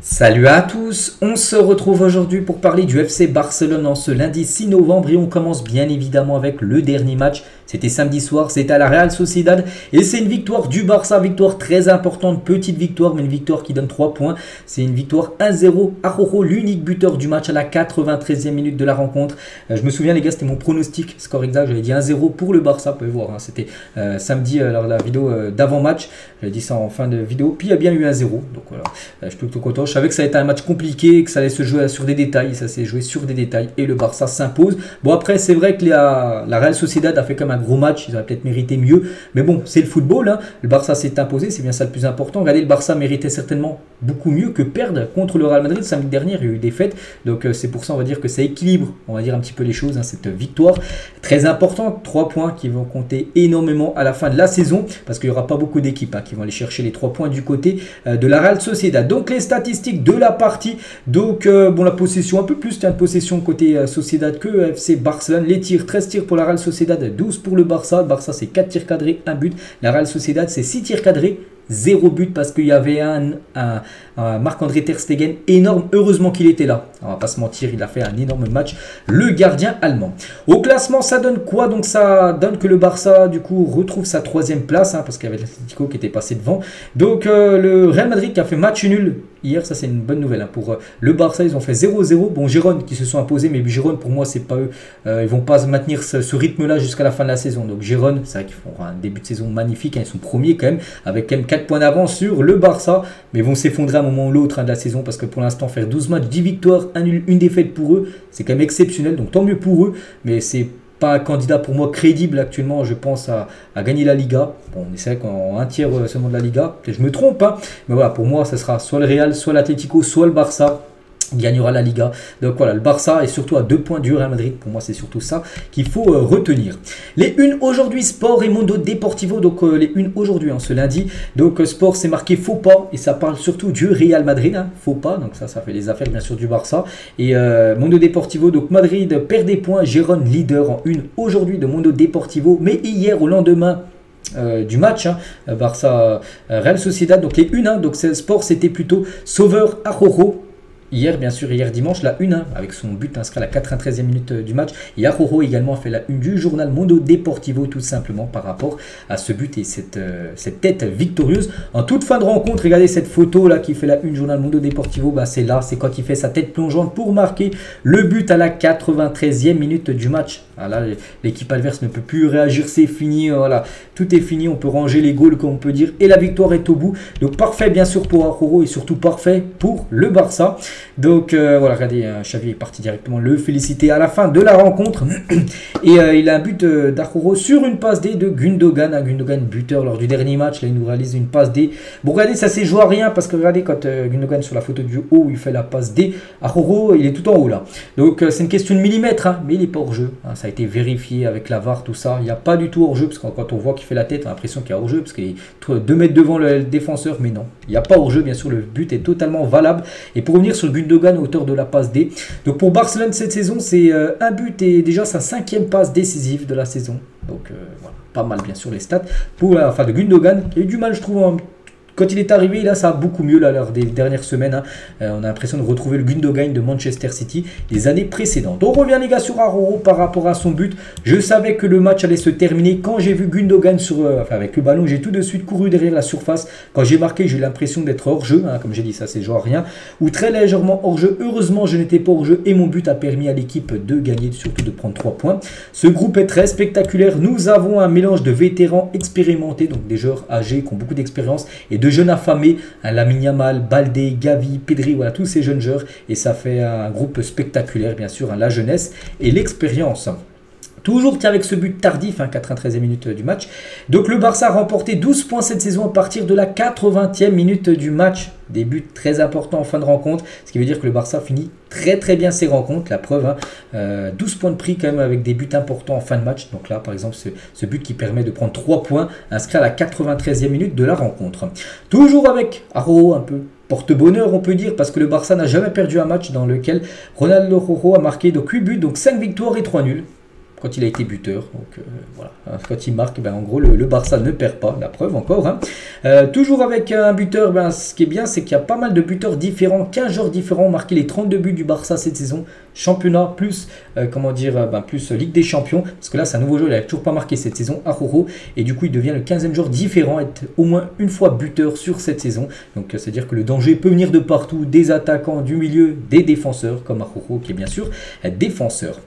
Salut à tous, on se retrouve aujourd'hui pour parler du FC Barcelone en ce lundi 6 novembre et on commence bien évidemment avec le dernier match. C'était samedi soir, c'était à la Real Sociedad et c'est une victoire du Barça, victoire très importante, petite victoire mais une victoire qui donne 3 points. C'est une victoire 1-0, Araujo, l'unique buteur du match à la 93e minute de la rencontre. Je me souviens les gars, c'était mon pronostic, score exact, j'avais dit 1-0 pour le Barça, vous pouvez voir, hein, c'était samedi lors de la vidéo d'avant-match, j'avais dit ça en fin de vidéo, puis il y a bien eu 1-0, donc voilà, je suis plutôt content. Je savais que ça allait être un match compliqué, que ça allait se jouer sur des détails, ça s'est joué sur des détails et le Barça s'impose. Bon après c'est vrai que la Real Sociedad a fait comme un gros match, ils auraient peut-être mérité mieux, mais bon c'est le football, hein. Le Barça s'est imposé, c'est bien ça le plus important. Regardez, le Barça méritait certainement beaucoup mieux que perdre contre le Real Madrid samedi dernier, il y a eu des défaites, donc c'est pour ça on va dire que ça équilibre, on va dire un petit peu les choses, hein, cette victoire très importante, 3 points qui vont compter énormément à la fin de la saison, parce qu'il n'y aura pas beaucoup d'équipes qui vont aller chercher les 3 points du côté de la Real Sociedad. Donc les statistiques de la partie, donc bon, la possession un peu plus, de possession côté Sociedad que FC Barcelone. Les tirs, 13 tirs pour la Real Sociedad, 12 pour le Barça. Le Barça c'est 4 tirs cadrés, 1 but. La Real Sociedad c'est 6 tirs cadrés, 0 but, parce qu'il y avait un Marc-André Ter Stegen énorme, heureusement qu'il était là, on va pas se mentir, il a fait un énorme match, le gardien allemand. Au classement ça donne quoi? Donc ça donne que le Barça du coup retrouve sa 3e place, parce qu'il y avait l'Atlético qui était passé devant. Donc le Real Madrid qui a fait match nul hier, ça c'est une bonne nouvelle, pour le Barça, ils ont fait 0-0. Bon, Gérone qui se sont imposés, mais Gérone pour moi c'est pas eux, ils vont pas maintenir ce rythme là jusqu'à la fin de la saison. Donc Gérone, c'est vrai qu'ils font un début de saison magnifique, ils sont premiers quand même, avec quand même 4 points d'avance sur le Barça, mais vont s'effondrer à un moment ou l'autre de la saison, parce que pour l'instant faire 12 matchs, 10 victoires, 1 nul, 1 défaite pour eux, c'est quand même exceptionnel, donc tant mieux pour eux, mais c'est pas un candidat pour moi crédible actuellement, je pense, à gagner la Liga. Bon, on essaie qu'en un tiers seulement de la Liga, peut-être je me trompe, mais voilà, pour moi, ça sera soit le Real, soit l'Atlético, soit le Barça gagnera la Liga. Donc voilà, le Barça est surtout à 2 points du Real Madrid. Pour moi, c'est surtout ça qu'il faut retenir. Les unes aujourd'hui, Sport et Mundo Deportivo. Donc les unes aujourd'hui, ce lundi. Donc Sport, c'est marqué faux pas. Et ça parle surtout du Real Madrid. Faux pas. Donc ça fait les affaires bien sûr du Barça. Et Mundo Deportivo, donc Madrid perd des points. Gérone leader en une aujourd'hui de Mundo Deportivo. Mais hier, au lendemain du match, Barça Real Sociedad, donc les unes, donc Sport, c'était plutôt sauveur Araujo. Hier, bien sûr, hier dimanche, la 1, avec son but inscrit à la 93e minute du match. Et Araujo également fait la 1 du journal Mundo Deportivo, tout simplement par rapport à ce but et cette tête victorieuse. En toute fin de rencontre, regardez cette photo là qui fait la 1 journal Mundo Deportivo. C'est là, c'est quand il fait sa tête plongeante pour marquer le but à la 93e minute du match. Là, l'équipe adverse ne peut plus réagir, c'est fini. Voilà, tout est fini, on peut ranger les goals, comme on peut dire. Et la victoire est au bout. Donc parfait, bien sûr, pour Araujo et surtout parfait pour le Barça. Donc voilà, regardez, Xavi est parti directement le féliciter à la fin de la rencontre. Et il a un but d'Araujo sur une passe D de Gundogan. Gundogan buteur lors du dernier match. Là, il nous réalise une passe D. Bon, regardez, ça s'est joué à rien, parce que regardez, quand Gundogan sur la photo du haut, il fait la passe D, Araujo, il est tout en haut là. Donc c'est une question de millimètres, mais il n'est pas hors jeu. Ça a été vérifié avec la VAR, tout ça. Il n'y a pas du tout hors jeu, parce que quand on voit qu'il fait la tête, on a l'impression qu'il y a hors jeu, parce qu'il est 2 mètres devant le défenseur, mais non, il n'y a pas hors jeu, bien sûr, le but est totalement valable. Et pour revenir sur le Gundogan, auteur de la passe D. Donc pour Barcelone cette saison, c'est un but et déjà sa 5e passe décisive de la saison. Donc voilà, pas mal bien sûr les stats pour de Gundogan, qui a eu du mal, je trouve, quand il est arrivé, là, ça a beaucoup mieux là, lors des dernières semaines. On a l'impression de retrouver le Gundogan de Manchester City des années précédentes. On revient les gars sur Araujo par rapport à son but. Je savais que le match allait se terminer. Quand j'ai vu Gundogan avec le ballon, j'ai tout de suite couru derrière la surface. Quand j'ai marqué, j'ai eu l'impression d'être hors jeu. Comme j'ai dit, ça c'est genre rien. Ou très légèrement hors jeu. Heureusement, je n'étais pas hors jeu et mon but a permis à l'équipe de gagner, surtout de prendre 3 points. Ce groupe est très spectaculaire. Nous avons un mélange de vétérans expérimentés, donc des joueurs âgés qui ont beaucoup d'expérience, et de jeunes affamés, Lamine Yamal, Baldé, Gavi, Pedri, voilà tous ces jeunes joueurs, et ça fait un groupe spectaculaire bien sûr, la jeunesse et l'expérience. Toujours avec ce but tardif, 93e minute du match. Donc le Barça a remporté 12 points cette saison à partir de la 80e minute du match. Des buts très importants en fin de rencontre, ce qui veut dire que le Barça finit très bien ses rencontres. La preuve, 12 points de prix quand même avec des buts importants en fin de match. Donc là par exemple ce but qui permet de prendre 3 points inscrit à la 93e minute de la rencontre. Toujours avec Araujo un peu porte-bonheur on peut dire, parce que le Barça n'a jamais perdu un match dans lequel Ronald Araujo a marqué donc 8 buts, donc 5 victoires et 3 nuls. quand il a été buteur. Donc voilà, quand il marque, ben, en gros le Barça ne perd pas, la preuve encore. Hein. Toujours avec un buteur, ben, ce qui est bien, c'est qu'il y a pas mal de buteurs différents, 15 joueurs différents ont marqué les 32 buts du Barça cette saison. Championnat plus, plus Ligue des Champions, parce que là c'est un nouveau joueur, il n'a toujours pas marqué cette saison, Araujo, et du coup il devient le 15e joueur différent, être au moins une fois buteur sur cette saison. Donc c'est-à-dire que le danger peut venir de partout, des attaquants, du milieu, des défenseurs, comme Araujo qui est bien sûr défenseur.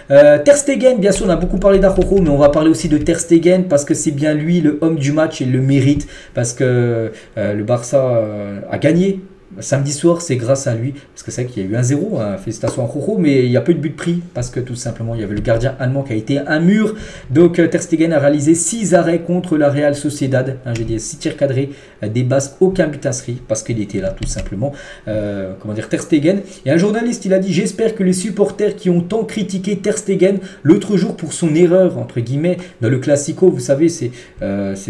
Ter Stegen, bien sûr on a beaucoup parlé d'Araujo, mais on va parler aussi de Ter Stegen, parce que c'est bien lui le homme du match et le mérite, parce que le Barça a gagné. Samedi soir, c'est grâce à lui, parce que c'est vrai qu'il y a eu 1-0, hein, félicitations à Rojo, mais il y a peu de buts pris, parce que tout simplement, il y avait le gardien allemand qui a été un mur. Donc Ter Stegen a réalisé 6 arrêts contre la Real Sociedad, hein, j'ai dit 6 tirs cadrés, des Basques, aucun but inscrit, parce qu'il était là tout simplement. Ter Stegen. Et un journaliste, il a dit: j'espère que les supporters qui ont tant critiqué Ter Stegen l'autre jour pour son erreur, entre guillemets, dans le Classico, vous savez, c'est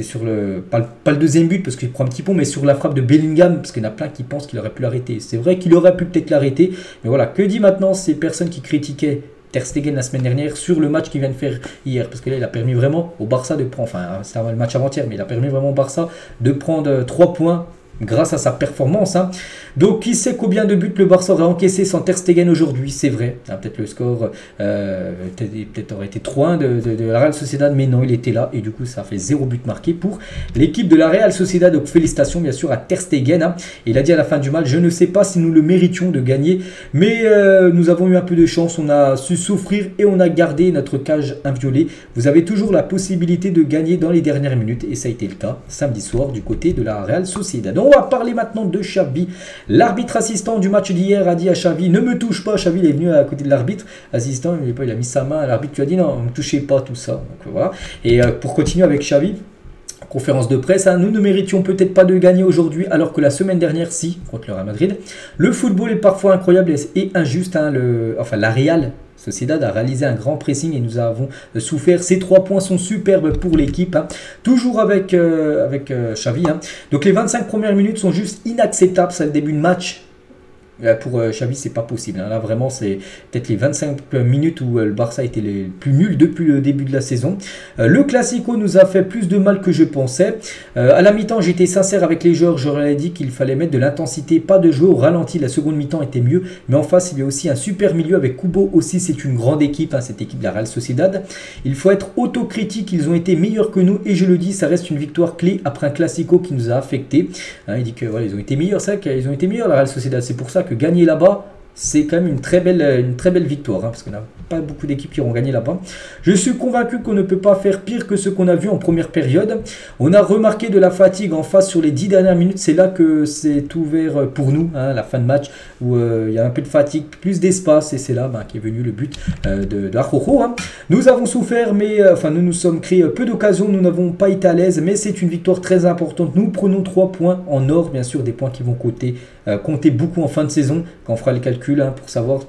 sur le, pas le deuxième but, parce qu'il prend un petit pont, mais sur la frappe de Bellingham, parce qu'il y en a plein qui pensent qu'il aurait pu l'arrêter. C'est vrai qu'il aurait pu peut-être l'arrêter, mais voilà, que dit maintenant ces personnes qui critiquaient Ter Stegen la semaine dernière sur le match qu'il vient de faire hier, parce que là il a permis vraiment au Barça de prendre, enfin c'était le match avant-hier, mais il a permis vraiment au Barça de prendre 3 points grâce à sa performance. Hein. Donc qui sait combien de buts le Barça aurait encaissé sans Ter Stegen aujourd'hui, c'est vrai. Hein, peut-être le score peut-être aurait été 3-1 de la Real Sociedad, mais non, il était là et du coup ça fait 0 but marqué pour l'équipe de la Real Sociedad. Donc félicitations bien sûr à Ter Stegen. Hein. Il a dit à la fin du match: je ne sais pas si nous le méritions de gagner, mais nous avons eu un peu de chance, on a su souffrir et on a gardé notre cage inviolée. Vous avez toujours la possibilité de gagner dans les dernières minutes et ça a été le cas samedi soir du côté de la Real Sociedad. Donc, on va parler maintenant de Xavi. L'arbitre assistant du match d'hier a dit à Xavi: ne me touche pas. Xavi, il est venu à côté de l'arbitre assistant, il a mis sa main à l'arbitre, tu as dit non, ne touchez pas tout ça. Donc, voilà. Et pour continuer avec Xavi, conférence de presse, hein, nous ne méritions peut-être pas de gagner aujourd'hui, alors que la semaine dernière, si, contre le Real Madrid. Le football est parfois incroyable et injuste. Hein, la Real Sociedad a réalisé un grand pressing et nous avons souffert. Ces 3 points sont superbes pour l'équipe. Hein. Toujours avec Xavi. Hein. Donc les 25 premières minutes sont juste inacceptables. C'est le début de match. Pour Xavi, c'est pas possible. Hein. Là, vraiment, c'est peut-être les 25 minutes où le Barça était les plus nuls depuis le début de la saison. Le Classico nous a fait plus de mal que je pensais. À la mi-temps, j'étais sincère avec les joueurs. Je leur ai dit qu'il fallait mettre de l'intensité, pas de jeu au ralenti. La seconde mi-temps était mieux. Mais en face, il y a aussi un super milieu avec Kubo aussi. C'est une grande équipe, hein, cette équipe de la Real Sociedad. Il faut être autocritique. Ils ont été meilleurs que nous. Et je le dis, ça reste une victoire clé après un Classico qui nous a affectés. Hein, il dit que voilà, ils ont été meilleurs. C'est vrai qu'ils ont été meilleurs, la Real Sociedad. C'est pour ça que gagner là-bas, c'est quand même une très belle victoire, hein, parce qu'on n'a pas beaucoup d'équipes qui auront gagné là-bas. Je suis convaincu qu'on ne peut pas faire pire que ce qu'on a vu en première période. On a remarqué de la fatigue en face sur les 10 dernières minutes. C'est là que c'est ouvert pour nous, hein, la fin de match, où il y a un peu de fatigue, plus d'espace, et c'est là qu'est venu le but de Araujo. Hein. Nous avons souffert, mais nous nous sommes créés peu d'occasions, nous n'avons pas été à l'aise, mais c'est une victoire très importante. Nous prenons 3 points en or, bien sûr, des points qui vont compter beaucoup en fin de saison, quand on fera les calculs, hein, pour savoir,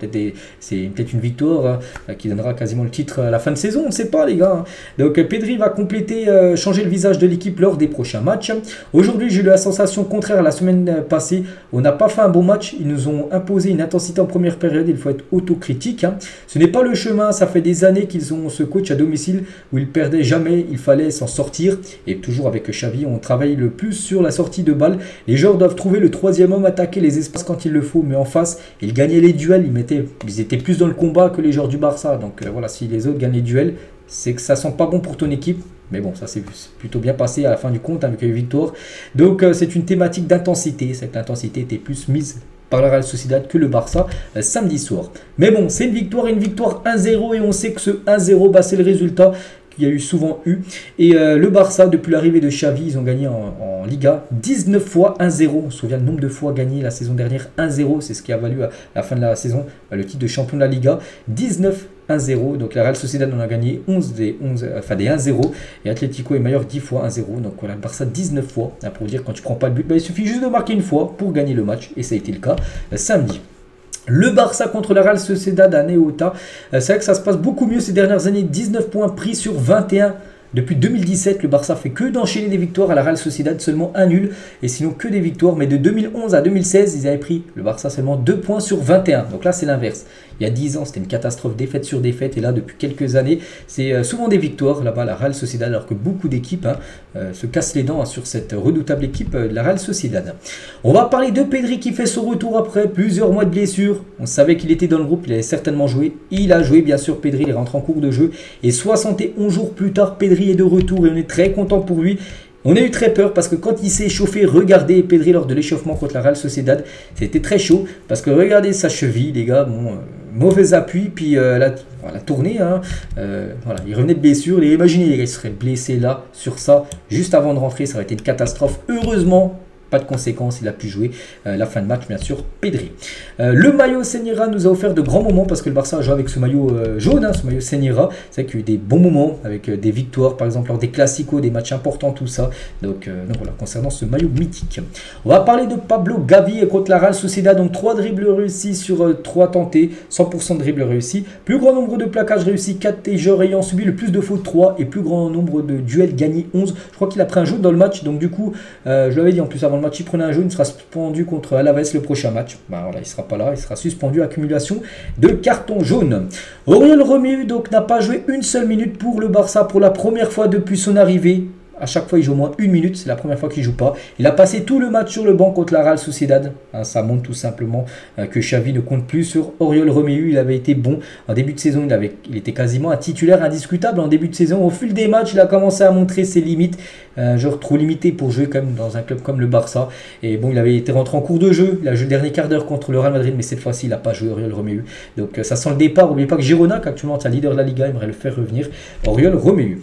c'est peut-être une victoire qui donnera quasiment le titre à la fin de saison, on ne sait pas les gars. Donc Pedri va compléter, changer le visage de l'équipe lors des prochains matchs. Aujourd'hui, j'ai eu la sensation contraire à la semaine passée. On n'a pas fait un bon match, ils nous ont imposé une intensité en première période, il faut être autocritique. Hein. Ce n'est pas le chemin, ça fait des années qu'ils ont ce coach à domicile où ils perdaient jamais, il fallait s'en sortir. Et toujours avec Xavi, on travaille le plus sur la sortie de balle. Les joueurs doivent trouver le troisième homme, attaquer les espaces quand il le faut, mais en face, ils gagnaient les duels, ils étaient plus dans le combat que les joueurs du Barça. Donc voilà, si les autres gagnent les duels, c'est que ça sent pas bon pour ton équipe. Mais bon, ça s'est plutôt bien passé à la fin du compte avec une victoire. Donc c'est une thématique d'intensité. Cette intensité était plus mise par la Real Sociedad que le Barça samedi soir. Mais bon, c'est une victoire 1-0 et on sait que ce 1-0, c'est le résultat qu'il y a eu souvent eu. Et le Barça, depuis l'arrivée de Xavi, ils ont gagné en Liga 19 fois 1-0. On se souvient le nombre de fois gagné la saison dernière, 1-0. C'est ce qui a valu à la fin de la saison le titre de champion de la Liga. 19-1-0. Donc la Real Sociedad en a gagné 11 des 1-0. Et Atlético est meilleur 10 fois 1-0. Donc voilà, le Barça 19 fois. Pour dire, quand tu prends pas le but, il suffit juste de marquer une fois pour gagner le match. Et ça a été le cas samedi. Le Barça contre la Real Sociedad à Neota. C'est vrai que ça se passe beaucoup mieux ces dernières années. 19 points pris sur 21. Depuis 2017, le Barça fait que d'enchaîner des victoires. À la Real Sociedad, seulement un nul. Et sinon que des victoires. Mais de 2011 à 2016, ils avaient pris, le Barça, seulement 2 points sur 21. Donc là, c'est l'inverse. Il y a 10 ans, c'était une catastrophe, défaite sur défaite. Et là, depuis quelques années, c'est souvent des victoires là-bas, la Real Sociedad, alors que beaucoup d'équipes se cassent les dents sur cette redoutable équipe de la Real Sociedad. On va parler de Pedri qui fait son retour après plusieurs mois de blessure. On savait qu'il était dans le groupe, il allait certainement jouer. Il a joué, bien sûr, Pedri, il rentre en cours de jeu. Et 71 jours plus tard, Pedri est de retour et on est très content pour lui. On a eu très peur parce que quand il s'est échauffé, regardez Pedri lors de l'échauffement contre la Real Sociedad, c'était très chaud parce que regardez sa cheville, les gars, bon, mauvais appui, puis la tournée, voilà, il revenait de blessure. Et imaginez, les gars, il serait blessé là, sur ça, juste avant de rentrer, ça aurait été une catastrophe. Heureusement, pas de conséquences, il a pu jouer la fin de match, bien sûr, Pedri. Le maillot Señera nous a offert de grands moments parce que le Barça a joué avec ce maillot jaune, ce maillot Señera. C'est vrai qu'il y a eu des bons moments avec des victoires, par exemple, lors des Classicos, des matchs importants, tout ça. Donc voilà, concernant ce maillot mythique. On va parler de Pablo Gavi contre la Real Sociedad. Donc 3 dribbles réussis sur 3 tentés, 100% de dribbles réussis. Plus grand nombre de plaquages réussis, 4 joueurs ayant subi le plus de fautes, 3. Et plus grand nombre de duels gagnés, 11. Je crois qu'il a pris un jaune dans le match. Donc du coup, je l'avais dit en plus avant le match, il prenait un jaune, il sera suspendu contre Alaves le prochain match. Ben voilà, il ne sera pas là, il sera suspendu, accumulation de cartons jaunes. Oriol Romeu donc n'a pas joué une seule minute pour le Barça pour la première fois depuis son arrivée. À chaque fois, il joue au moins une minute. C'est la première fois qu'il ne joue pas. Il a passé tout le match sur le banc contre la Real Sociedad. Ça montre tout simplement que Xavi ne compte plus sur Oriol Romeu. Il avait été bon. En début de saison, il était quasiment un titulaire indiscutable. En début de saison, au fil des matchs, il a commencé à montrer ses limites. Genre trop limité pour jouer quand même dans un club comme le Barça. Et bon, il avait été rentré en cours de jeu. Il a joué le dernier quart d'heure contre le Real Madrid. Mais cette fois-ci, il n'a pas joué Oriol Romeu. Donc ça sent le départ. N'oubliez pas que Girona, qui actuellement est un leader de la Liga, aimerait le faire revenir. Oriol Romeu.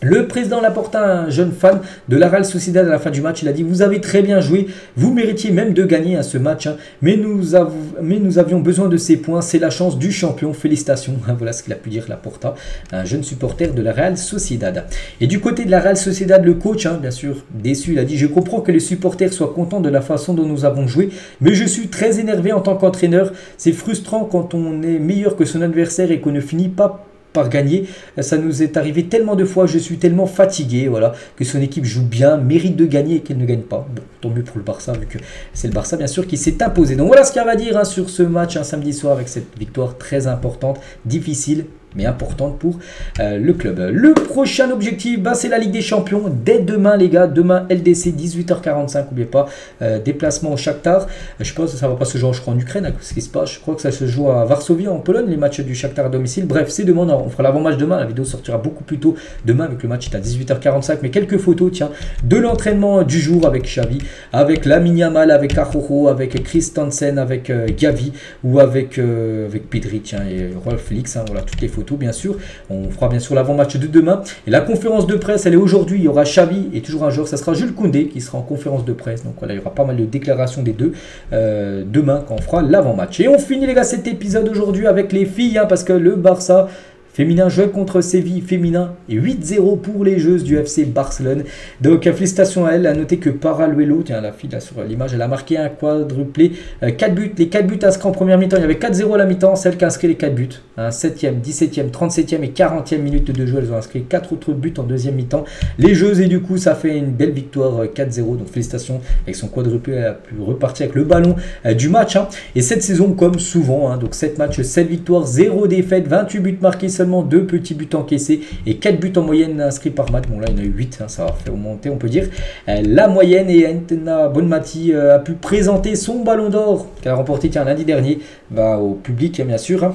Le président Laporta, un jeune fan de la Real Sociedad à la fin du match, il a dit « Vous avez très bien joué, vous méritiez même de gagner ce match, mais nous avions besoin de ces points, c'est la chance du champion, félicitations ». Voilà ce qu'il a pu dire Laporta, un jeune supporter de la Real Sociedad. Et du côté de la Real Sociedad, le coach, bien sûr, déçu, il a dit « Je comprends que les supporters soient contents de la façon dont nous avons joué, mais je suis très énervé en tant qu'entraîneur. C'est frustrant quand on est meilleur que son adversaire et qu'on ne finit pas par gagner. Ça nous est arrivé tellement de fois, je suis tellement fatigué, voilà, que son équipe joue bien, mérite de gagner et qu'elle ne gagne pas. Bon, tant mieux pour le Barça, vu que c'est le Barça, bien sûr, qui s'est imposé. Donc voilà ce qu'il y a à dire sur ce match un samedi soir avec cette victoire très importante, difficile, mais importante pour le club. Le prochain objectif, c'est la Ligue des Champions. Dès demain, les gars, demain LDC 18h45, n'oubliez pas, déplacement au Shakhtar. Je pense que ça ne va pas se jouer, je crois, en Ukraine, ce qui se passe. Je crois que ça se joue à Varsovie, en Pologne, les matchs du Shakhtar à domicile. Bref, c'est demain, on fera l'avant-match demain. La vidéo sortira beaucoup plus tôt demain, avec le match est à 18h45. Mais quelques photos, tiens, de l'entraînement du jour avec Xavi, avec Lamine Yamal, avec Araujo, avec Christensen, avec Gavi ou avec Pedri, tiens, et Rolf Félix, voilà, toutes les photos, bien sûr. On fera bien sûr l'avant-match de demain. Et la conférence de presse, elle est aujourd'hui. Il y aura Xavi et toujours un joueur, ça sera Jules Koundé qui sera en conférence de presse. Donc voilà, il y aura pas mal de déclarations des deux demain quand on fera l'avant-match. Et on finit, les gars, cet épisode aujourd'hui avec les filles, parce que le Barça féminin jouait contre Séville féminin et 8-0 pour les joueuses du FC Barcelone. Donc félicitations à elle. À noter que Paraluelo, tiens, la fille là sur l'image, elle a marqué un quadruplé, 4 buts. Les 4 buts inscrits en première mi-temps. Il y avait 4-0 à la mi-temps, celle qui a inscrit les 4 buts. 7e, 17e, 37e et 40e minute de jeu. Elles ont inscrit 4 autres buts en deuxième mi-temps. Les joueuses, et du coup, ça fait une belle victoire 4-0. Donc félicitations avec son quadruplé. Elle a pu repartir avec le ballon du match. Et cette saison, comme souvent, donc 7 matchs, 7 victoires, 0 défaites, 28 buts marqués seulement. 2 petits buts encaissés et 4 buts en moyenne inscrits par match. Bon là il y en a eu 8, ça va faire augmenter on peut dire la moyenne. Et Entena Bonmati a pu présenter son ballon d'or qu'elle a remporté lundi dernier au public bien sûr.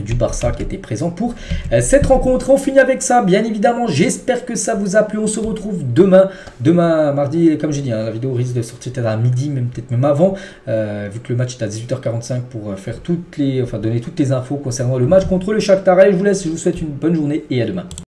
Du Barça qui était présent pour cette rencontre. On finit avec ça, bien évidemment. J'espère que ça vous a plu. On se retrouve demain mardi, comme j'ai dit, la vidéo risque de sortir peut-être à midi, peut-être même avant, vu que le match est à 18h45 pour faire donner toutes les infos concernant le match contre le Shakhtar. Allez, je vous laisse, je vous souhaite une bonne journée et à demain.